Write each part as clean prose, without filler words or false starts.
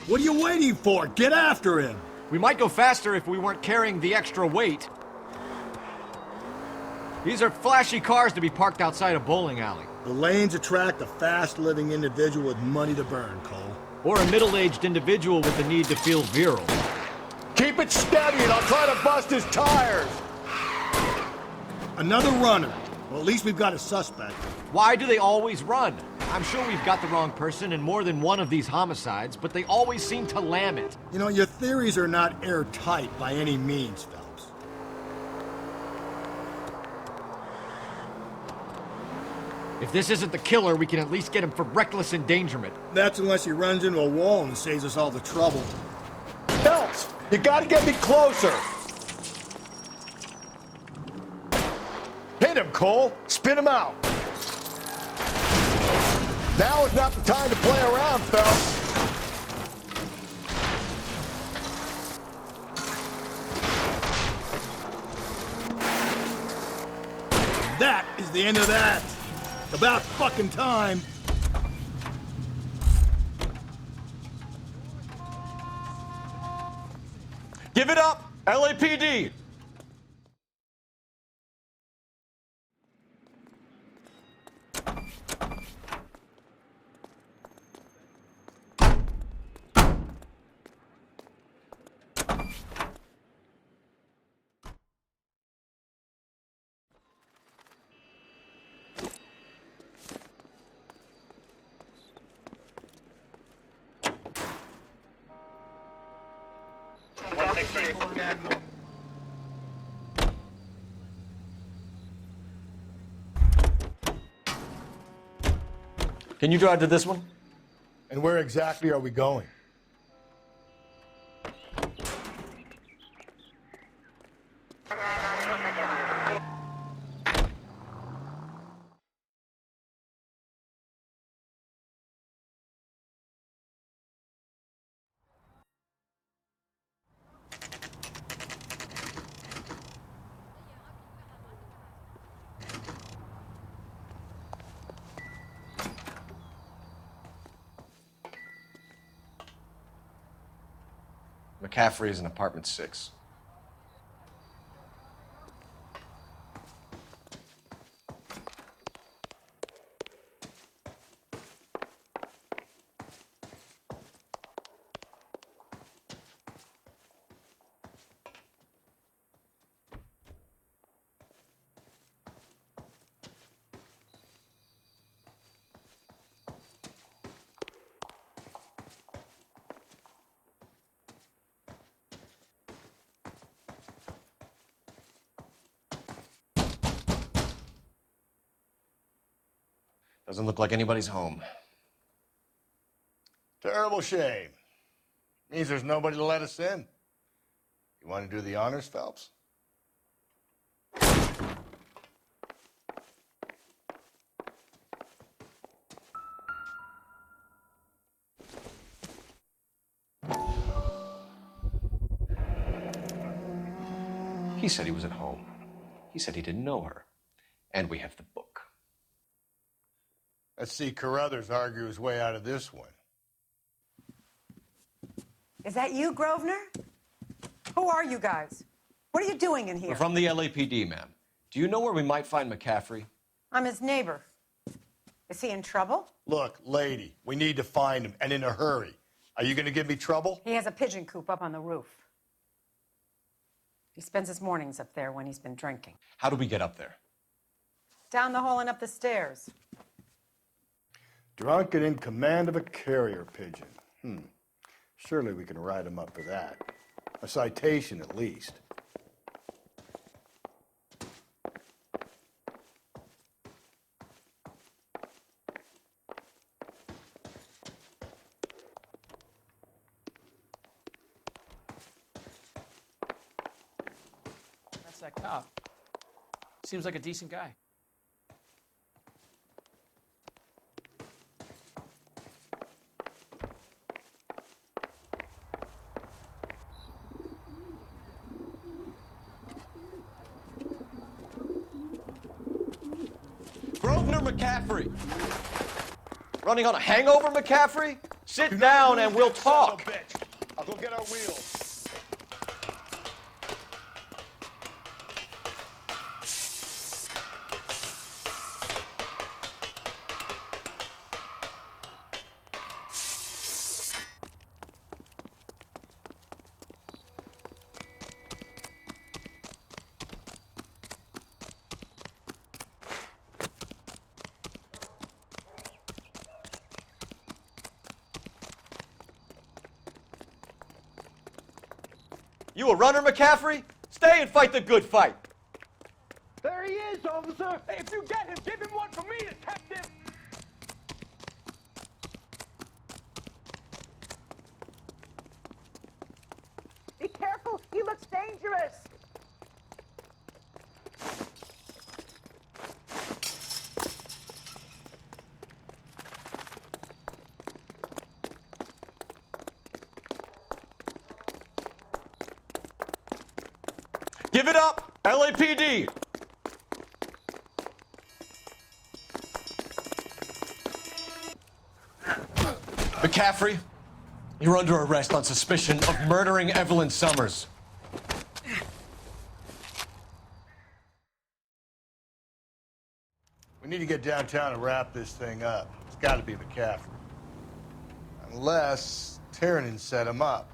What are you waiting for? Get after him! We might go faster if we weren't carrying the extra weight. These are flashy cars to be parked outside a bowling alley. The lanes attract a fast-living individual with money to burn, Cole. Or a middle-aged individual with the need to feel virile. Keep it steady and I'll try to bust his tires! Another runner. Well, at least we've got a suspect. Why do they always run? I'm sure we've got the wrong person in more than one of these homicides, but they always seem to lam it. You know, your theories are not airtight by any means, Phelps. If this isn't the killer, we can at least get him for reckless endangerment. That's unless he runs into a wall and saves us all the trouble. Phelps, you gotta get me closer! Hit him, Cole! Spin him out! Now is not the time to play around, Phelps! That is the end of that! About fucking time! Give it up, LAPD! Can you drive to this one? And where exactly are we going? McCaffrey is in apartment 6. Doesn't look like anybody's home. Terrible shame. Means there's nobody to let us in. You want to do the honors, Phelps? He said he was at home. He said he didn't know her. And we have the book. Let's see Carruthers argue his way out of this one. Is that you, Grosvenor? Who are you guys? What are you doing in here? We're from the LAPD, ma'am. Do you know where we might find McCaffrey? I'm his neighbor. Is he in trouble? Look, lady, we need to find him, and in a hurry. Are you going to give me trouble? He has a pigeon coop up on the roof. He spends his mornings up there when he's been drinking. How do we get up there? Down the hall and up the stairs. Drunk and in command of a carrier pigeon. Surely we can write him up for that. A citation, at least. That's that cop. Seems like a decent guy. Grosvenor McCaffrey. Running on a hangover, McCaffrey? Sit down and we'll talk. I'll go get our wheels. You a runner, McCaffrey? Stay and fight the good fight. There he is, officer! Hey, if you get him, give him one for me, detective! Be careful, he looks dangerous. Give it up, LAPD. McCaffrey, you're under arrest on suspicion of murdering Evelyn Summers. We need to get downtown and wrap this thing up. It's got to be McCaffrey. Unless Tiernan set him up.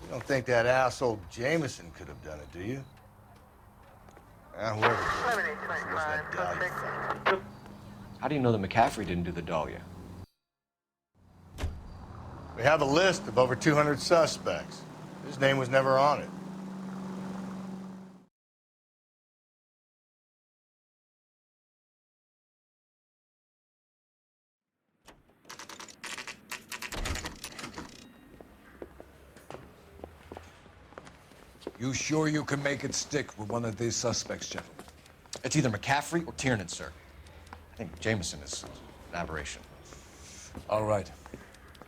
You don't think that asshole Jameson could have done it, do you? Whoever did it, it was that Dahlia. How do you know that McCaffrey didn't do the Dahlia? We have a list of over 200 suspects. His name was never on it. You sure you can make it stick with one of these suspects, gentlemen? It's either McCaffrey or Tiernan, sir. I think Jameson is an aberration. All right.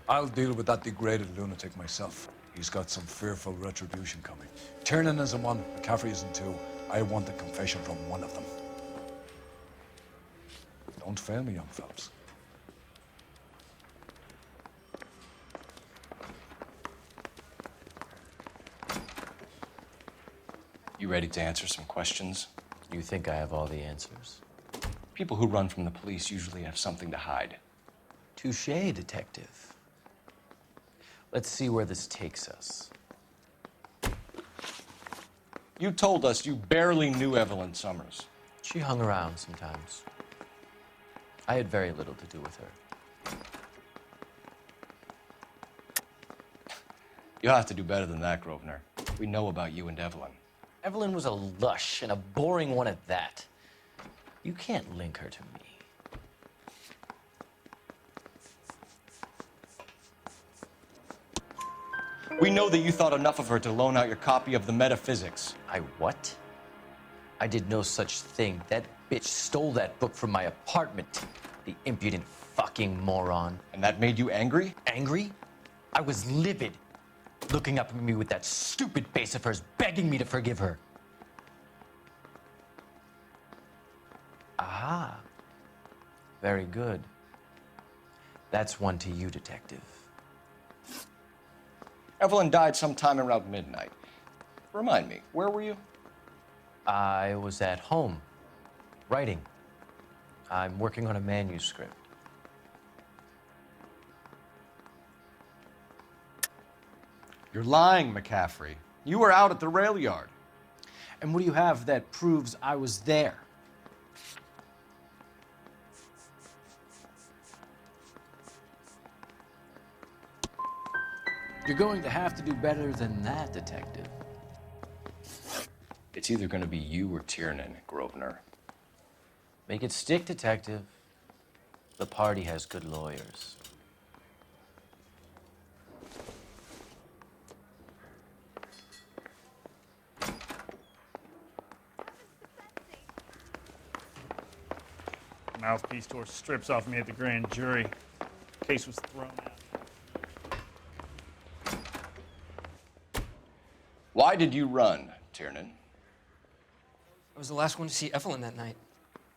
I'll deal with that degraded lunatic myself. He's got some fearful retribution coming. Tiernan isn't one, McCaffrey isn't two. I want a confession from one of them. Don't fail me, young fellas. You ready to answer some questions? You think I have all the answers? People who run from the police usually have something to hide. Touché, detective. Let's see where this takes us. You told us you barely knew Evelyn Summers. She hung around sometimes. I had very little to do with her. You'll have to do better than that, Grosvenor. We know about you and Evelyn. Evelyn was a lush, and a boring one at that. You can't link her to me. We know that you thought enough of her to loan out your copy of the Metaphysics. I what? I did no such thing. That bitch stole that book from my apartment. The impudent fucking moron. And that made you angry? Angry? I was livid. Looking up at me with that stupid face of hers, begging me to forgive her. Aha. Very good. That's one to you, detective. Evelyn died sometime around midnight. Remind me, where were you? I was at home, writing. I'm working on a manuscript. You're lying, McCaffrey. You were out at the rail yard. And what do you have that proves I was there? You're going to have to do better than that, detective. It's either going to be you or Tiernan, Grosvenor. Make it stick, detective. The party has good lawyers. Mouthpiece tore strips off me at the grand jury. Case was thrown out. Why did you run, Tiernan? I was the last one to see Evelyn that night.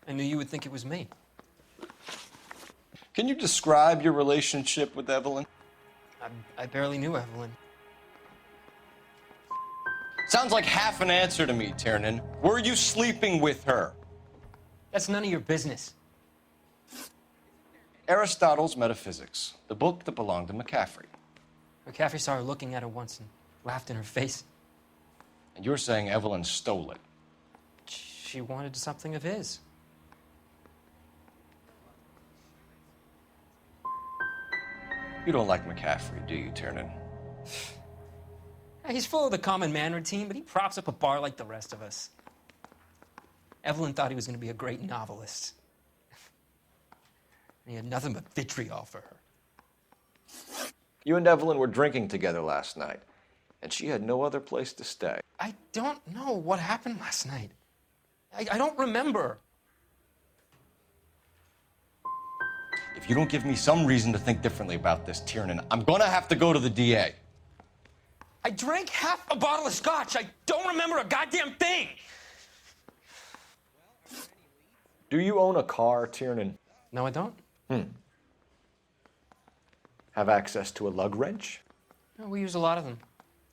I knew you would think it was me. Can you describe your relationship with Evelyn? I barely knew Evelyn. Sounds like half an answer to me, Tiernan. Were you sleeping with her? That's none of your business. Aristotle's Metaphysics, the book that belonged to McCaffrey. McCaffrey saw her looking at her once and laughed in her face. And you're saying Evelyn stole it? She wanted something of his. You don't like McCaffrey, do you, Tiernan? He's full of the common man routine, but he props up a bar like the rest of us. Evelyn thought he was going to be a great novelist. And he had nothing but vitriol for her. You and Evelyn were drinking together last night, and she had no other place to stay. I don't know what happened last night. I don't remember. If you don't give me some reason to think differently about this, Tiernan, I'm gonna have to go to the DA. I drank half a bottle of scotch. I don't remember a goddamn thing. Do you own a car, Tiernan? No, I don't. Have access to a lug wrench? No, we use a lot of them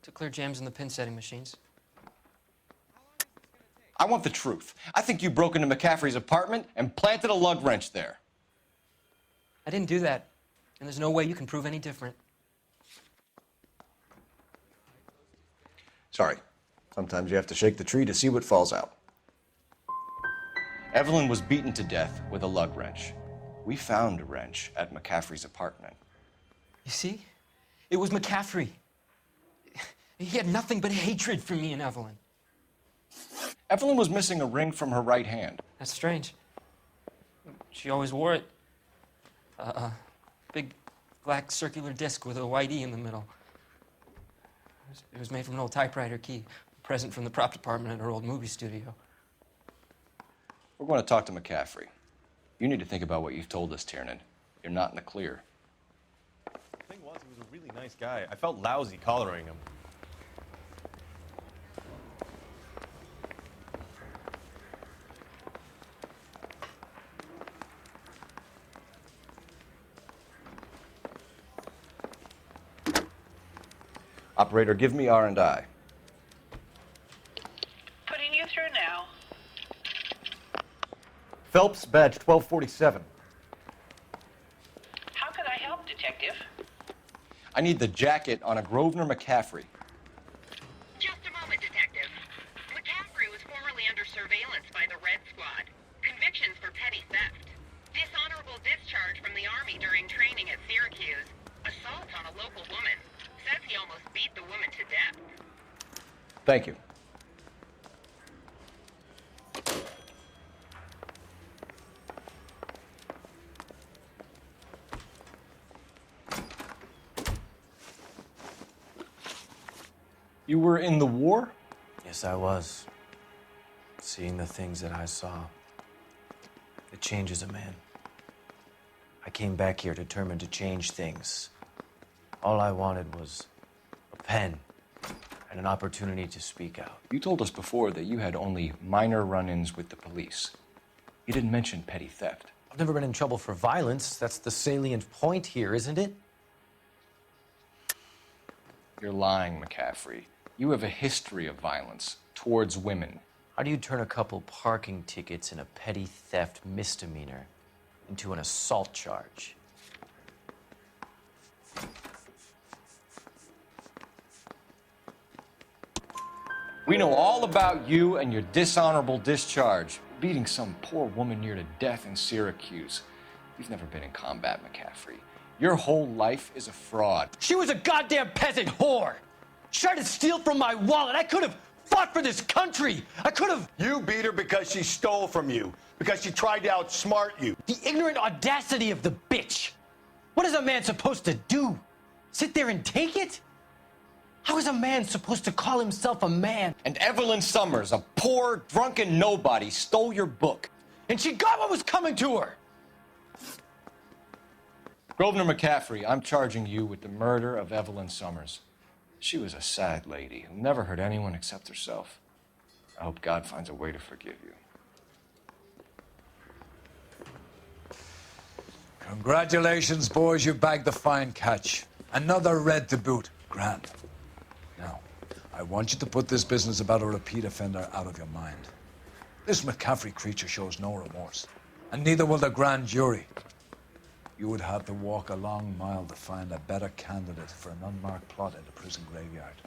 to clear jams in the pin setting machines. I want the truth. I think you broke into McCaffrey's apartment and planted a lug wrench there. I didn't do that, and there's no way you can prove any different. Sorry. Sometimes you have to shake the tree to see what falls out. Evelyn was beaten to death with a lug wrench. We found a wrench at McCaffrey's apartment. You see? It was McCaffrey. He had nothing but hatred for me and Evelyn. Evelyn was missing a ring from her right hand. That's strange. She always wore it. Big black circular disc with a white E in the middle. It was made from an old typewriter key, a present from the prop department at her old movie studio. We're going to talk to McCaffrey. You need to think about what you've told us, Tiernan. You're not in the clear. The thing was, he was a really nice guy. I felt lousy collaring him. Operator, give me R&I. Putting you through now. Phelps, badge 1247. How could I help, Detective? I need the jacket on a Grosvenor McCaffrey. Just a moment, Detective. McCaffrey was formerly under surveillance by the Red Squad. Convictions for petty theft. Dishonorable discharge from the Army during training at Syracuse. Assault on a local woman. Says he almost beat the woman to death. Thank you. You were in the war? Yes, I was. Seeing the things that I saw, it changes a man. I came back here determined to change things. All I wanted was a pen and an opportunity to speak out. You told us before that you had only minor run-ins with the police. You didn't mention petty theft. I've never been in trouble for violence. That's the salient point here, isn't it? You're lying, McCaffrey. You have a history of violence towards women. How do you turn a couple parking tickets and a petty theft misdemeanor into an assault charge? We know all about you and your dishonorable discharge, beating some poor woman near to death in Syracuse. You've never been in combat, McCaffrey. Your whole life is a fraud. She was a goddamn peasant whore. She tried to steal from my wallet. I could have fought for this country. I could have. You beat her because she stole from you, because she tried to outsmart you. The ignorant audacity of the bitch. What is a man supposed to do? Sit there and take it? How is a man supposed to call himself a man? And Evelyn Summers, a poor, drunken nobody, stole your book. And she got what was coming to her. Grosvenor McCaffrey, I'm charging you with the murder of Evelyn Summers. She was a sad lady who never hurt anyone except herself. I hope God finds a way to forgive you. Congratulations, boys. You bagged the fine catch. Another red to boot. Grand. Now, I want you to put this business about a repeat offender out of your mind. This McCaffrey creature shows no remorse, and neither will the grand jury. You would have to walk a long mile to find a better candidate for an unmarked plot in the prison graveyard.